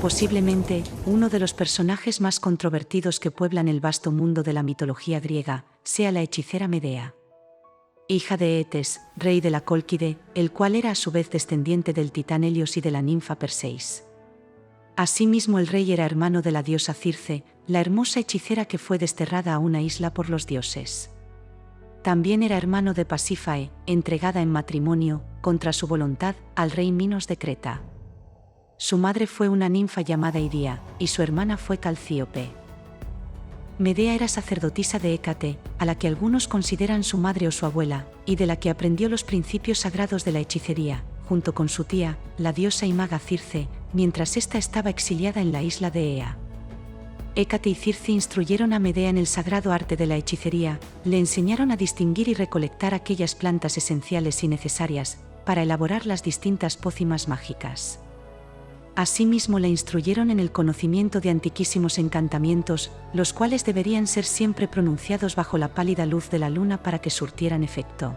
Posiblemente, uno de los personajes más controvertidos que pueblan el vasto mundo de la mitología griega, sea la hechicera Medea. Hija de Eetes, rey de la Cólquide, el cual era a su vez descendiente del titán Helios y de la ninfa Perseis. Asimismo el rey era hermano de la diosa Circe, la hermosa hechicera que fue desterrada a una isla por los dioses. También era hermano de Pasífae, entregada en matrimonio, contra su voluntad, al rey Minos de Creta. Su madre fue una ninfa llamada Iría, y su hermana fue Calcíope. Medea era sacerdotisa de Hécate, a la que algunos consideran su madre o su abuela, y de la que aprendió los principios sagrados de la hechicería, junto con su tía, la diosa y maga Circe, mientras ésta estaba exiliada en la isla de Ea. Hécate y Circe instruyeron a Medea en el sagrado arte de la hechicería, le enseñaron a distinguir y recolectar aquellas plantas esenciales y necesarias, para elaborar las distintas pócimas mágicas. Asimismo le instruyeron en el conocimiento de antiquísimos encantamientos, los cuales deberían ser siempre pronunciados bajo la pálida luz de la luna para que surtieran efecto.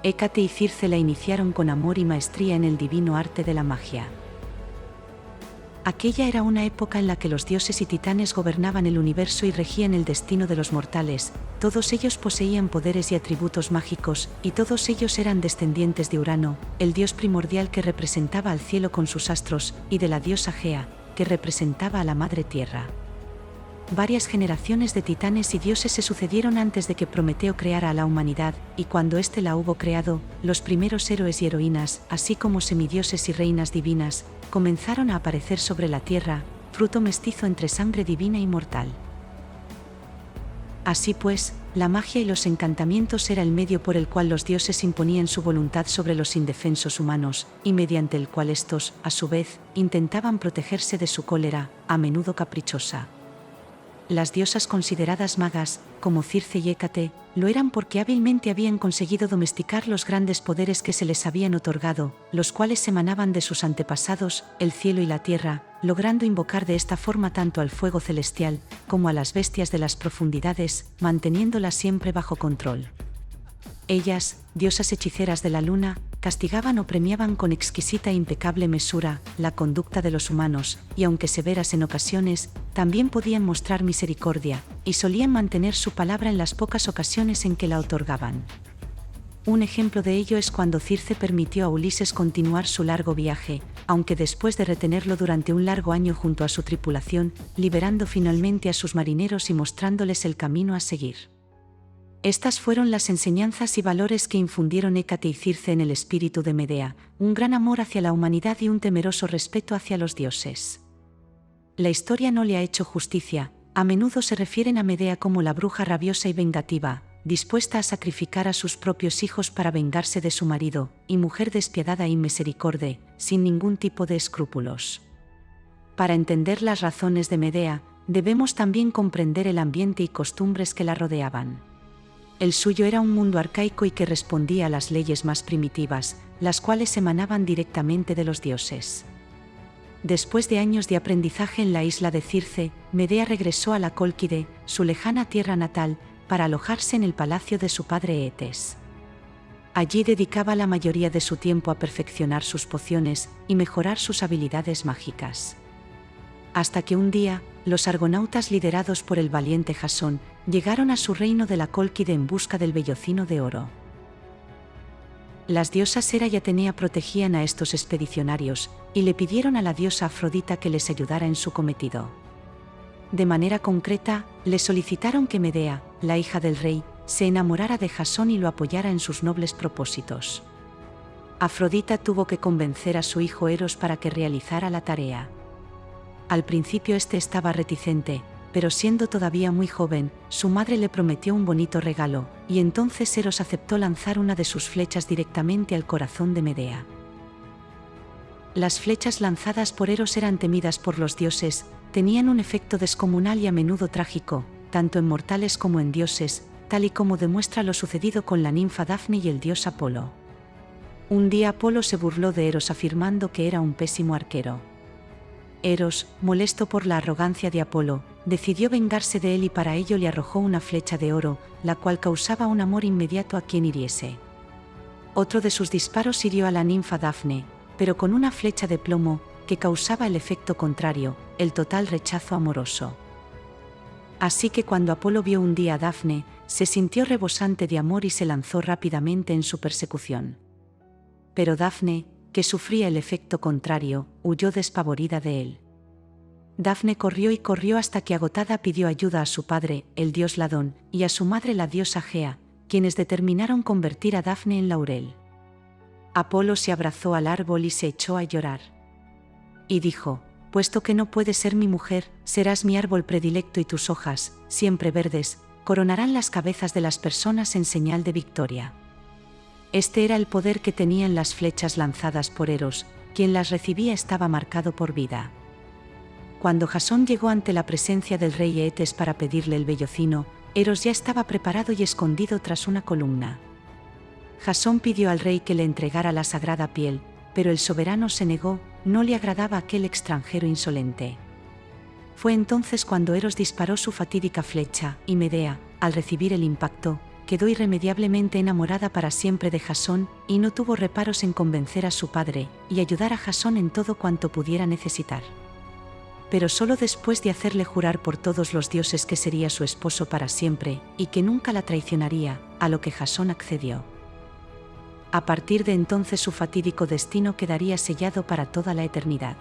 Hécate y Circe la iniciaron con amor y maestría en el divino arte de la magia. Aquella era una época en la que los dioses y titanes gobernaban el universo y regían el destino de los mortales, todos ellos poseían poderes y atributos mágicos, y todos ellos eran descendientes de Urano, el dios primordial que representaba al cielo con sus astros, y de la diosa Gea, que representaba a la madre tierra. Varias generaciones de titanes y dioses se sucedieron antes de que Prometeo creara a la humanidad, y cuando éste la hubo creado, los primeros héroes y heroínas, así como semidioses y reinas divinas, comenzaron a aparecer sobre la tierra, fruto mestizo entre sangre divina y mortal. Así pues, la magia y los encantamientos era el medio por el cual los dioses imponían su voluntad sobre los indefensos humanos, y mediante el cual estos, a su vez, intentaban protegerse de su cólera, a menudo caprichosa. Las diosas consideradas magas, como Circe y Hécate, lo eran porque hábilmente habían conseguido domesticar los grandes poderes que se les habían otorgado, los cuales emanaban de sus antepasados, el cielo y la tierra, logrando invocar de esta forma tanto al fuego celestial, como a las bestias de las profundidades, manteniéndolas siempre bajo control. Ellas, diosas hechiceras de la luna, castigaban o premiaban con exquisita e impecable mesura la conducta de los humanos, y aunque severas en ocasiones, también podían mostrar misericordia, y solían mantener su palabra en las pocas ocasiones en que la otorgaban. Un ejemplo de ello es cuando Circe permitió a Ulises continuar su largo viaje, aunque después de retenerlo durante un largo año junto a su tripulación, liberando finalmente a sus marineros y mostrándoles el camino a seguir. Estas fueron las enseñanzas y valores que infundieron Hécate y Circe en el espíritu de Medea, un gran amor hacia la humanidad y un temeroso respeto hacia los dioses. La historia no le ha hecho justicia, a menudo se refieren a Medea como la bruja rabiosa y vengativa, dispuesta a sacrificar a sus propios hijos para vengarse de su marido, y mujer despiadada e inmisericorde, sin ningún tipo de escrúpulos. Para entender las razones de Medea, debemos también comprender el ambiente y costumbres que la rodeaban. El suyo era un mundo arcaico y que respondía a las leyes más primitivas, las cuales emanaban directamente de los dioses. Después de años de aprendizaje en la isla de Circe, Medea regresó a la Cólquide, su lejana tierra natal, para alojarse en el palacio de su padre Eetes. Allí dedicaba la mayoría de su tiempo a perfeccionar sus pociones y mejorar sus habilidades mágicas. Hasta que un día, los argonautas liderados por el valiente Jasón, llegaron a su reino de la Cólquide en busca del vellocino de oro. Las diosas Hera y Atenea protegían a estos expedicionarios, y le pidieron a la diosa Afrodita que les ayudara en su cometido. De manera concreta, le solicitaron que Medea, la hija del rey, se enamorara de Jasón y lo apoyara en sus nobles propósitos. Afrodita tuvo que convencer a su hijo Eros para que realizara la tarea. Al principio este estaba reticente, pero siendo todavía muy joven, su madre le prometió un bonito regalo, y entonces Eros aceptó lanzar una de sus flechas directamente al corazón de Medea. Las flechas lanzadas por Eros eran temidas por los dioses, tenían un efecto descomunal y a menudo trágico, tanto en mortales como en dioses, tal y como demuestra lo sucedido con la ninfa Dafne y el dios Apolo. Un día Apolo se burló de Eros afirmando que era un pésimo arquero. Eros, molesto por la arrogancia de Apolo, decidió vengarse de él y para ello le arrojó una flecha de oro, la cual causaba un amor inmediato a quien hiriese. Otro de sus disparos hirió a la ninfa Dafne, pero con una flecha de plomo, que causaba el efecto contrario, el total rechazo amoroso. Así que cuando Apolo vio un día a Dafne, se sintió rebosante de amor y se lanzó rápidamente en su persecución. Pero Dafne, que sufría el efecto contrario, huyó despavorida de él. Dafne corrió y corrió hasta que agotada pidió ayuda a su padre, el dios Ladón, y a su madre la diosa Gea, quienes determinaron convertir a Dafne en laurel. Apolo se abrazó al árbol y se echó a llorar. Y dijo: puesto que no puedes ser mi mujer, serás mi árbol predilecto y tus hojas, siempre verdes, coronarán las cabezas de las personas en señal de victoria. Este era el poder que tenían las flechas lanzadas por Eros, quien las recibía estaba marcado por vida. Cuando Jasón llegó ante la presencia del rey Eetes para pedirle el vellocino, Eros ya estaba preparado y escondido tras una columna. Jasón pidió al rey que le entregara la sagrada piel, pero el soberano se negó, no le agradaba aquel extranjero insolente. Fue entonces cuando Eros disparó su fatídica flecha, y Medea, al recibir el impacto, quedó irremediablemente enamorada para siempre de Jasón, y no tuvo reparos en convencer a su padre, y ayudar a Jasón en todo cuanto pudiera necesitar. Pero solo después de hacerle jurar por todos los dioses que sería su esposo para siempre, y que nunca la traicionaría, a lo que Jasón accedió. A partir de entonces su fatídico destino quedaría sellado para toda la eternidad.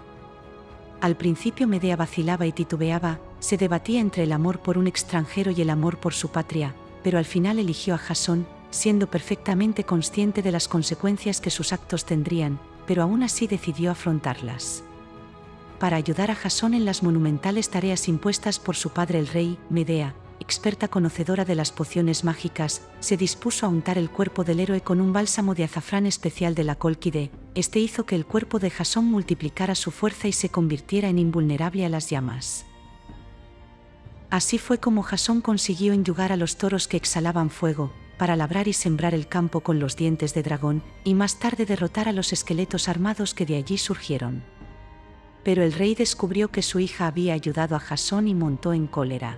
Al principio Medea vacilaba y titubeaba, se debatía entre el amor por un extranjero y el amor por su patria, pero al final eligió a Jasón, siendo perfectamente consciente de las consecuencias que sus actos tendrían, pero aún así decidió afrontarlas. Para ayudar a Jasón en las monumentales tareas impuestas por su padre el rey, Medea, experta conocedora de las pociones mágicas, se dispuso a untar el cuerpo del héroe con un bálsamo de azafrán especial de la Cólquide. Este hizo que el cuerpo de Jasón multiplicara su fuerza y se convirtiera en invulnerable a las llamas. Así fue como Jasón consiguió enyugar a los toros que exhalaban fuego, para labrar y sembrar el campo con los dientes de dragón, y más tarde derrotar a los esqueletos armados que de allí surgieron. Pero el rey descubrió que su hija había ayudado a Jasón y montó en cólera.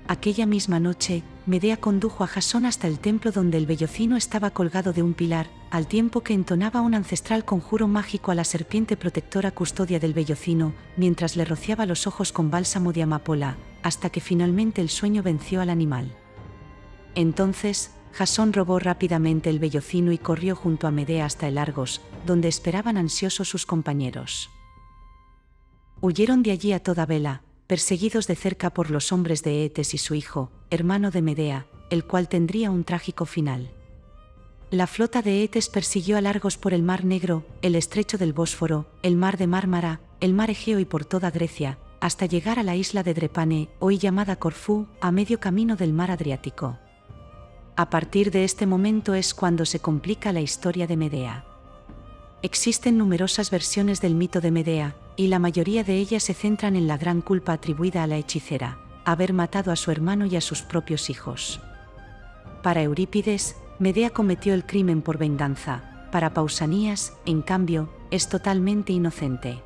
Aquella misma noche, Medea condujo a Jasón hasta el templo donde el vellocino estaba colgado de un pilar, al tiempo que entonaba un ancestral conjuro mágico a la serpiente protectora custodia del vellocino, mientras le rociaba los ojos con bálsamo de amapola, hasta que finalmente el sueño venció al animal. Entonces, Jasón robó rápidamente el vellocino y corrió junto a Medea hasta el Argos, donde esperaban ansiosos sus compañeros. Huyeron de allí a toda vela, perseguidos de cerca por los hombres de Eetes y su hijo, hermano de Medea, el cual tendría un trágico final. La flota de Eetes persiguió a Argos por el Mar Negro, el estrecho del Bósforo, el Mar de Mármara, el Mar Egeo y por toda Grecia, hasta llegar a la isla de Drepane, hoy llamada Corfú, a medio camino del Mar Adriático. A partir de este momento es cuando se complica la historia de Medea. Existen numerosas versiones del mito de Medea, y la mayoría de ellas se centran en la gran culpa atribuida a la hechicera, haber matado a su hermano y a sus propios hijos. Para Eurípides, Medea cometió el crimen por venganza; para Pausanias, en cambio, es totalmente inocente.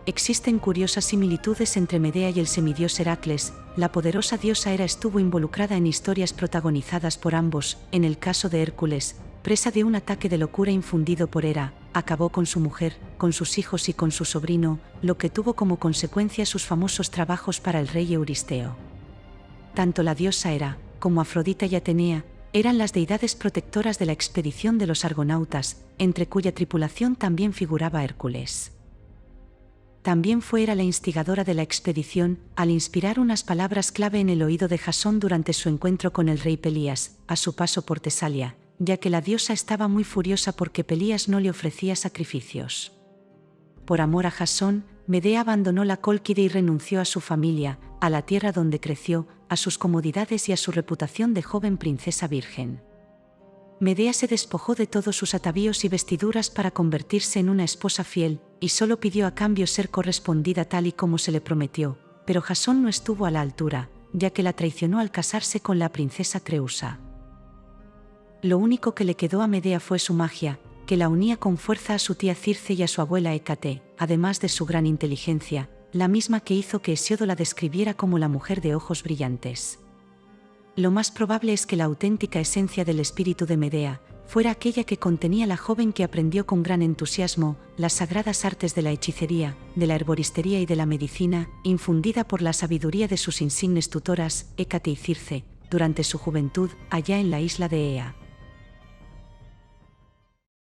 Existen curiosas similitudes entre Medea y el semidios Heracles. La poderosa diosa Hera estuvo involucrada en historias protagonizadas por ambos. En el caso de Hércules, presa de un ataque de locura infundido por Hera, acabó con su mujer, con sus hijos y con su sobrino, lo que tuvo como consecuencia sus famosos trabajos para el rey Euristeo. Tanto la diosa Hera, como Afrodita y Atenea, eran las deidades protectoras de la expedición de los argonautas, entre cuya tripulación también figuraba Hércules. También fue Hera la instigadora de la expedición, al inspirar unas palabras clave en el oído de Jasón durante su encuentro con el rey Pelías, a su paso por Tesalia, ya que la diosa estaba muy furiosa porque Pelías no le ofrecía sacrificios. Por amor a Jasón, Medea abandonó la Cólquide y renunció a su familia, a la tierra donde creció, a sus comodidades y a su reputación de joven princesa virgen. Medea se despojó de todos sus atavíos y vestiduras para convertirse en una esposa fiel, y solo pidió a cambio ser correspondida tal y como se le prometió, pero Jasón no estuvo a la altura, ya que la traicionó al casarse con la princesa Creusa. Lo único que le quedó a Medea fue su magia, que la unía con fuerza a su tía Circe y a su abuela Hécate, además de su gran inteligencia, la misma que hizo que Hesíodo la describiera como la mujer de ojos brillantes. Lo más probable es que la auténtica esencia del espíritu de Medea fuera aquella que contenía la joven que aprendió con gran entusiasmo las sagradas artes de la hechicería, de la herboristería y de la medicina, infundida por la sabiduría de sus insignes tutoras, Hécate y Circe, durante su juventud, allá en la isla de Ea.